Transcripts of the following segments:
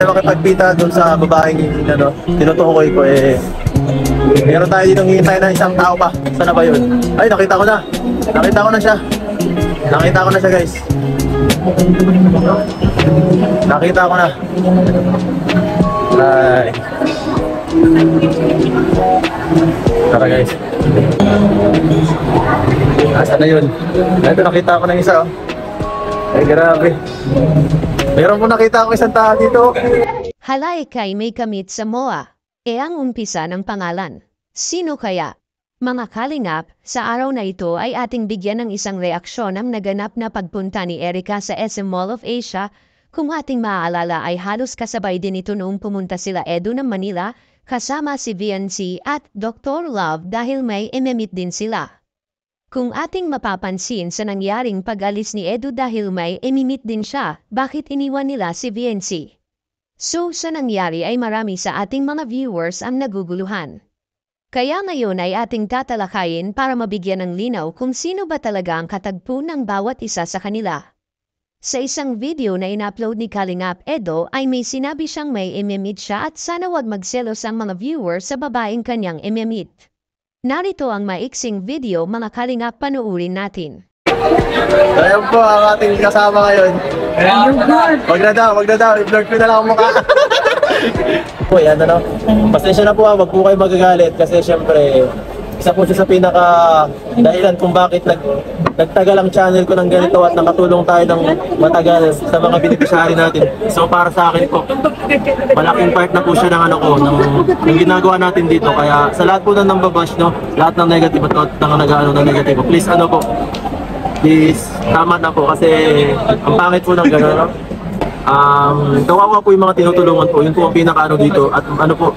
makipagpita doon sa babaeng ano, tinutukoy ko eh. Meron tayo dito hihintay na isang tao pa. Sana ba yun? Ay, nakita ko na. Nakita ko na siya. Nakita ko na siya, guys. Nakita ko na. Ay. Tara, guys. Asa na yun? Ito, nakita ko na isa, oh. Ay, grabe. Meron po nakita ko isang tao dito. Hala ikay may kamit sa MOA. E ang umpisa ng pangalan. Sino kaya? Mga kalingap, sa araw na ito ay ating bigyan ng isang reaksyon ang naganap na pagpunta ni Erica sa SM Mall of Asia. Kung ating maaalala ay halos kasabay din ito noong pumunta sila Edu ng Manila, kasama si VNC at Dr. Love dahil may imemit din sila. Kung ating mapapansin sa nangyaring pag-alis ni Edu dahil may imimit din siya, bakit iniwan nila si VNC? So sa nangyari ay marami sa ating mga viewers ang naguguluhan. Kaya ngayon ay ating tatalakayin para mabigyan ng linaw kung sino ba talaga ang katagpo ng bawat isa sa kanila. Sa isang video na in-upload ni Kalingap Edo ay may sinabi siyang may imimit siya at sana wag magselos ang mga viewers sa babaeng kanyang imimit. Narito ang maiksing video mga Kalingap, panoorin natin. Ayan po ang ating kasama ngayon. Wag na daw. I-vlog ko na lang ang mukha. Po, yan ano. Pasensya na po wag po kayo magagalit kasi syempre isa po siya sa pinaka dahilan kung bakit nagtagal ang channel ko ng ganito at nakatulong tayo ng matagal sa mga beneficiary natin. So para sa akin po, malaking part na po siya ng ano ko, ng ginagawa natin dito. Kaya sa lahat po na nang babash, no, lahat ng negative at ng nag-ano ng negative, please ano po, please tama na po kasi ang pangit po ng gano'n, no? Kawawa po yung mga tinutulungan po, yun po ang pinaka ano dito at ano po,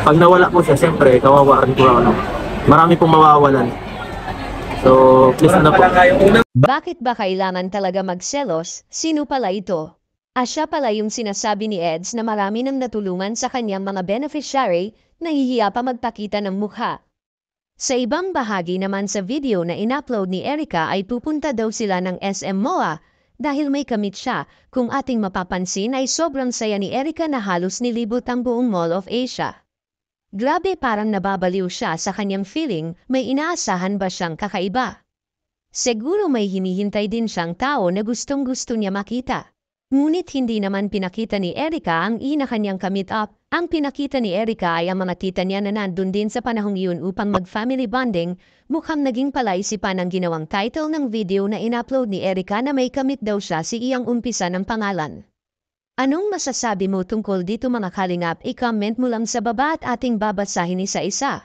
pag nawala po siya, siyempre, kawawa rin po ano. Marami pong mawawalan. So, please na po. Bakit ba kailangan talaga magselos? Sino pala ito? Siya pala yung sinasabi ni Eds na marami nang natulungan sa kanyang mga beneficiary, nahihiya pa magpakita ng mukha. Sa ibang bahagi naman sa video na in-upload ni Erica ay pupunta daw sila ng SM MOA dahil may kamit siya. Kung ating mapapansin ay sobrang saya ni Erica na halos nilibot ang buong Mall of Asia. Grabe, parang nababaliw siya sa kanyang feeling, may inaasahan ba siyang kakaiba? Siguro may hinihintay din siyang tao na gustong-gusto niya makita. Ngunit hindi naman pinakita ni Erica ang kanyang kamit up. Ang pinakita ni Erica ay ang mga tita niya na nandun din sa panahong yun upang mag-family bonding. Mukhang naging palaisipan ang ginawang title ng video na in-upload ni Erica na may kamit daw siya si iyang umpisa ng pangalan. Anong masasabi mo tungkol dito mga Kalingap? I-comment mo lang sa baba at ating babasahin isa-isa.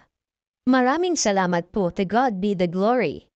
Maraming salamat po. To God be the glory.